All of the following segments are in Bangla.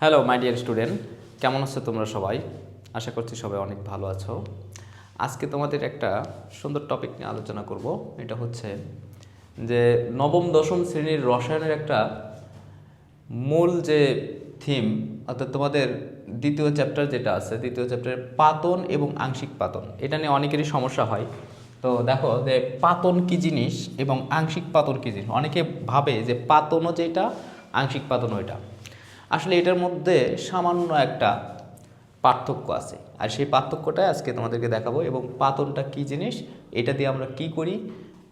হ্যালো মাই ডিয়ার স্টুডেন্ট, কেমন আছো তোমরা সবাই? আশা করছি সবাই অনেক ভালো আছো। আজকে তোমাদের একটা সুন্দর টপিক নিয়ে আলোচনা করব। এটা হচ্ছে যে নবম দশম শ্রেণীর রসায়নের একটা মূল যে থিম, অর্থাৎ তোমাদের দ্বিতীয় চ্যাপ্টার যেটা আছে, দ্বিতীয় চ্যাপ্টারের পাতন এবং আংশিক পাতন, এটা নিয়ে অনেকেরই সমস্যা হয়। তো দেখো যে পাতন কী জিনিস এবং আংশিক পাতন কী জিনিস। অনেকে ভাবে যে পাতনও যেটা, আংশিক পাতন ওইটা। আসলে এটার মধ্যে সামান্য একটা পার্থক্য আছে, আর সেই পার্থক্যটাই আজকে তোমাদেরকে দেখাবো। এবং পাতনটা কী জিনিস, এটা দিয়ে আমরা কি করি,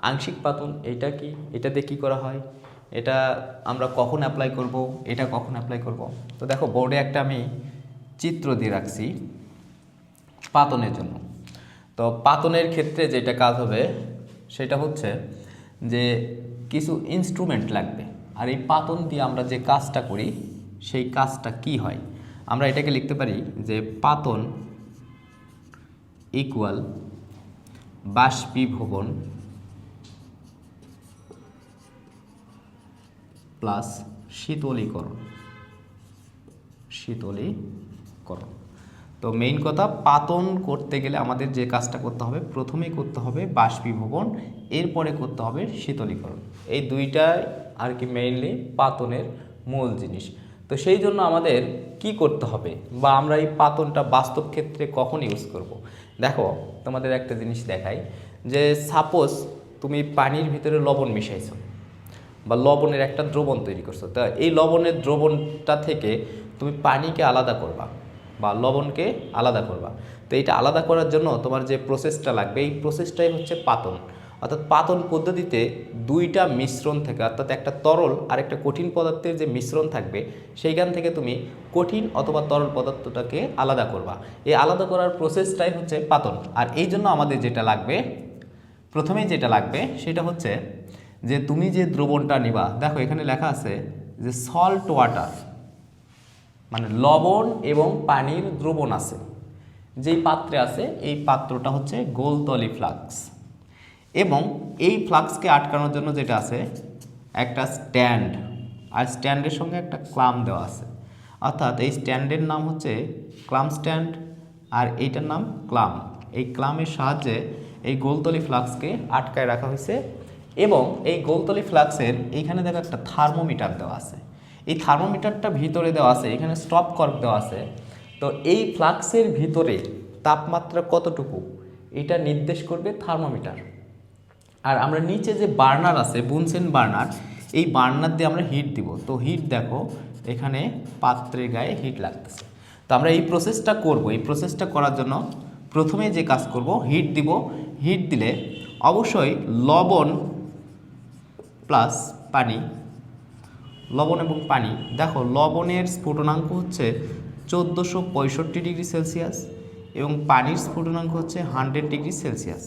আংশিক পাতন এটা কি, এটা দিয়ে কী করা হয়, এটা আমরা কখন অ্যাপ্লাই করব, এটা কখন অ্যাপ্লাই করব। তো দেখো বোর্ডে একটা আমি চিত্র দিয়ে রাখছি পাতনের জন্য। তো পাতনের ক্ষেত্রে যেটা কাজ হবে সেটা হচ্ছে যে কিছু ইনস্ট্রুমেন্ট লাগবে, আর এই পাতন দিয়ে আমরা যে কাজটা করি সেই কাজটা কি হয়। আমরা এটাকে লিখতে পারি যে পাতন ইকুয়াল বাষ্পীভবন প্লাস শীতলীকরণ। তো মেইন কথা, পাতন করতে গেলে আমাদের যে কাজটা করতে হবে, প্রথমেই করতে হবে বাষ্পীভবন, এরপরে করতে হবে শীতলীকরণ। এই দুইটাই আর কি মেইনলি পাতনের মূল জিনিস। তো সেই জন্য আমাদের কি করতে হবে, বা আমরা এই পাতনটা বাস্তব ক্ষেত্রে কখন ইউজ করব। দেখো তোমাদের একটা জিনিস দেখাই, যে সাপোজ তুমি পানির ভিতরে লবণ মিশাইছো বা লবণের একটা দ্রবণ তৈরি করছো। তা এই লবণের দ্রবণটা থেকে তুমি পানিকে আলাদা করবা বা লবণকে আলাদা করবা। তো এইটা আলাদা করার জন্য তোমার যে প্রসেসটা লাগবে, এই প্রসেসটাই হচ্ছে পাতন। অর্থাৎ পাতন পদ্ধতিতে দুইটা মিশ্রণ থেকে, অর্থাৎ একটা তরল আর একটা কঠিন পদার্থের যে মিশ্রণ থাকবে, সেইখান থেকে তুমি কঠিন অথবা তরল পদার্থটাকে আলাদা করবা। এই আলাদা করার প্রসেসটাই হচ্ছে পাতন। আর এই জন্য আমাদের যেটা লাগবে, প্রথমেই যেটা লাগবে সেটা হচ্ছে যে তুমি যে দ্রবণটা নিবা, দেখো এখানে লেখা আছে যে সল্ট ওয়াটার, মানে লবণ এবং পানির দ্রবণ আছে যেই পাত্রে আছে, এই পাত্রটা হচ্ছে গোলতলি ফ্লাক্স। এবং এই ফ্লাক্সকে আটকানোর জন্য যেটা আছে একটা স্ট্যান্ড, আর স্ট্যান্ডের সঙ্গে একটা ক্লাম দেওয়া আছে। অর্থাৎ এই স্ট্যান্ডের নাম হচ্ছে ক্লাম স্ট্যান্ড, আর এইটার নাম ক্লাম। এই ক্লামের সাহায্যে এই গোলতলি ফ্লাক্সকে আটকায় রাখা হয়েছে। এবং এই গোলতলি ফ্লাক্সের এইখানে দেখো একটা থার্মোমিটার দেওয়া আছে। এই থার্মোমিটারটা ভিতরে দেওয়া আছে, এখানে স্টপ কর্ক দেওয়া আছে। তো এই ফ্লাক্সের ভিতরে তাপমাত্রা কতটুকু এটা নির্দেশ করবে থার্মোমিটার। আর আমরা নিচে যে বার্নার আছে, বুনসেন বার্নার, এই বার্নার দিয়ে আমরা হিট দিব। তো হিট দেখো এখানে পাত্রের গায়ে হিট লাগতেছে। তো আমরা এই প্রসেসটা করব। এই প্রসেসটা করার জন্য প্রথমে যে কাজ করব, হিট দিব। হিট দিলে অবশ্যই লবণ প্লাস পানি, লবণ এবং পানি, দেখো লবণের স্ফুটনাঙ্ক হচ্ছে 1465 ডিগ্রি সেলসিয়াস এবং পানির স্ফুটনাঙ্ক হচ্ছে 100 ডিগ্রি সেলসিয়াস।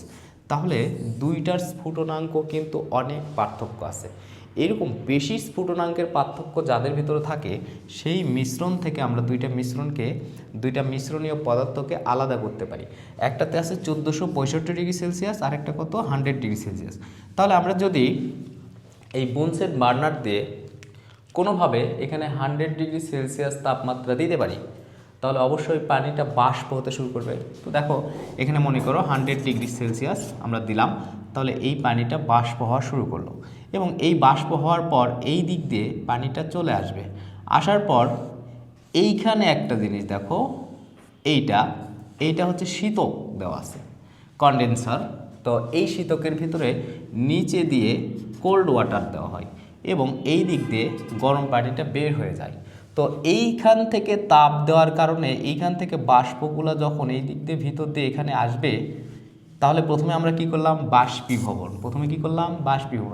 তাহলে দুইটার স্ফুটনাঙ্ক কিন্তু অনেক পার্থক্য আছে। এরকম বেশি স্ফুটনাঙ্কের পার্থক্য যাদের ভিতরে থাকে, সেই মিশ্রণ থেকে আমরা দুইটা মিশ্রণীয় পদার্থকে আলাদা করতে পারি। একটাতে আছে 1465 ডিগ্রি সেলসিয়াস, আর একটা কত 100 ডিগ্রি সেলসিয়াস। তাহলে আমরা যদি এই বুনসেন বার্নার দিয়ে কোনোভাবে এখানে 100 ডিগ্রি সেলসিয়াস তাপমাত্রা দিতে পারি, তাহলে অবশ্যই পানিটা বাষ্প হতে শুরু করবে। তো দেখো এখানে মনে করো 100 ডিগ্রি সেলসিয়াস আমরা দিলাম, তাহলে এই পানিটা বাষ্প হওয়া শুরু করলো। এবং এই বাষ্প হওয়ার পর এই দিক দিয়ে পানিটা চলে আসবে। আসার পর এইখানে একটা জিনিস দেখো, এইটা হচ্ছে শীতক দেওয়া আছে, কনডেন্সার। তো এই শীতকের ভিতরে নিচে দিয়ে কোল্ড ওয়াটার দেওয়া হয় এবং এই দিক দিয়ে গরম পানিটা বের হয়ে যায়। তো এইখান থেকে তাপ দেওয়ার কারণে এইখান থেকে বাষ্পগুলো যখন এই দিক দিয়ে ভিতর দিয়ে এখানে আসবে, তাহলে প্রথমে আমরা কি করলাম, বাষ্পীভবন,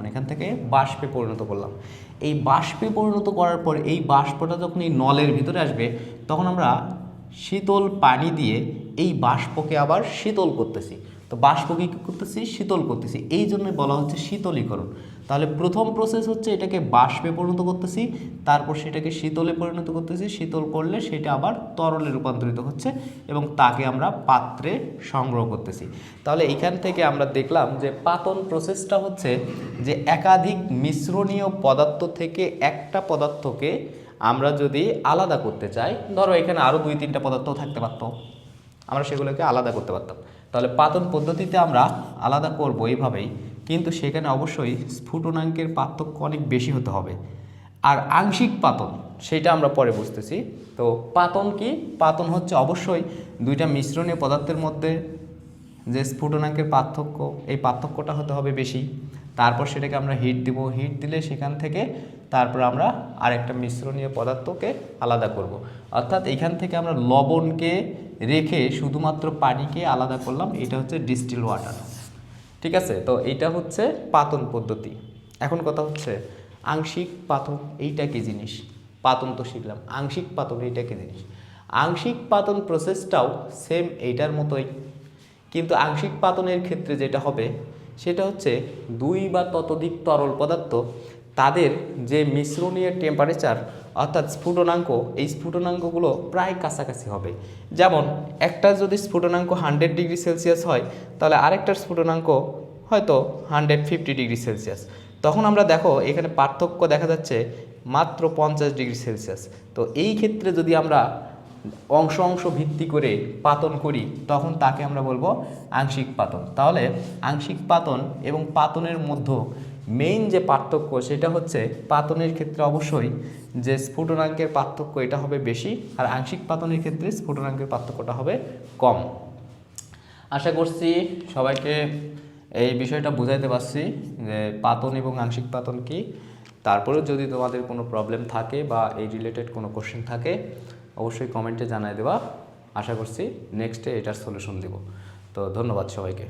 এখান থেকে বাষ্পে পরিণত করলাম। এই বাষ্পে পরিণত করার পর এই বাষ্পটা যখন এই নলের ভিতরে আসবে, তখন আমরা শীতল পানি দিয়ে এই বাষ্পকে আবার শীতল করতেছি। তো বাষ্পকে কী করতেছি, শীতল করতেছি, এই জন্যই বলা হচ্ছে শীতলীকরণ। তাহলে প্রথম প্রসেস হচ্ছে এটাকে বাষ্পে পরিণত করতেছি, তারপর সেটাকে শীতলে পরিণত করতেছি, শীতল করলে সেটা আবার তরলে রূপান্তরিত হচ্ছে এবং তাকে আমরা পাত্রে সংগ্রহ করতেছি। তাহলে এইখান থেকে আমরা দেখলাম যে পাতন প্রসেসটা হচ্ছে যে একাধিক মিশ্রণীয় পদার্থ থেকে একটা পদার্থকে আমরা যদি আলাদা করতে চাই, ধরো এখানে আরও 2-3টা পদার্থ থাকতে পারতো, আমরা সেগুলোকে আলাদা করতে পারতাম। তাহলে পাতন পদ্ধতিতে আমরা আলাদা করব এইভাবেই, কিন্তু সেখানে অবশ্যই স্ফুটনাঙ্কের পার্থক্য অনেক বেশি হতে হবে। আর আংশিক পাতন সেটা আমরা পরে বুঝতেছি। তো পাতন কি? পাতন হচ্ছে অবশ্যই দুইটা মিশ্রণীয় পদার্থের মধ্যে যে স্ফুটনাঙ্কের পার্থক্য, এই পার্থক্যটা হতে হবে বেশি। তারপর সেটাকে আমরা হিট দিব, হিট দিলে সেখান থেকে তারপর আমরা আরেকটা মিশ্রণীয় পদার্থকে আলাদা করব। অর্থাৎ এখান থেকে আমরা লবণকে রেখে শুধুমাত্র পানিকে আলাদা করলাম, এটা হচ্ছে ডিস্টিল ওয়াটার। ঠিক আছে, তো এইটা হচ্ছে পাতন পদ্ধতি। এখন কথা হচ্ছে আংশিক পাতন এইটা কি জিনিস? পাতন তো শিখলাম, আংশিক পাতন এইটা কি জিনিস? আংশিক পাতন প্রসেসটাও সেম এইটার মতোই, কিন্তু আংশিক পাতনের ক্ষেত্রে যেটা হবে সেটা হচ্ছে 2 বা ততোধিক তরল পদার্থ তাদের যে মিশ্রণীয় টেম্পারেচার অর্থাৎ স্ফুটনাঙ্ক, এই স্ফুটনাঙ্কগুলো প্রায় কাছাকাছি হবে। যেমন একটা যদি স্ফুটনাঙ্ক 100 ডিগ্রি সেলসিয়াস হয়, তাহলে আরেকটার স্ফুটনাঙ্ক হয়তো 150 ডিগ্রি সেলসিয়াস। তখন আমরা দেখো এখানে পার্থক্য দেখা যাচ্ছে মাত্র 50 ডিগ্রি সেলসিয়াস। তো এই ক্ষেত্রে যদি আমরা অংশ অংশ ভিত্তি করে পাতন করি, তখন তাকে আমরা বলবো আংশিক পাতন। তাহলে আংশিক পাতন এবং পাতনের মধ্যে মেইন যে পার্থক্য সেটা হচ্ছে পাতনের ক্ষেত্রে অবশ্যই যে স্ফুটনাঙ্কের পার্থক্য এটা হবে বেশি, আর আংশিক পাতনের ক্ষেত্রে স্ফুটনাঙ্কের পার্থক্যটা হবে কম। আশা করছি সবাইকে এই বিষয়টা বুঝাইতে পারছি যে পাতন এবং আংশিক পাতন কি। তারপরেও যদি তোমাদের কোনো প্রবলেম থাকে বা এই রিলেটেড কোনো কোশ্চেন থাকে, অবশ্যই কমেন্টে জানাই দেবা। আশা করছি নেক্সটে এটার সলিউশন দেব। তো ধন্যবাদ সবাইকে।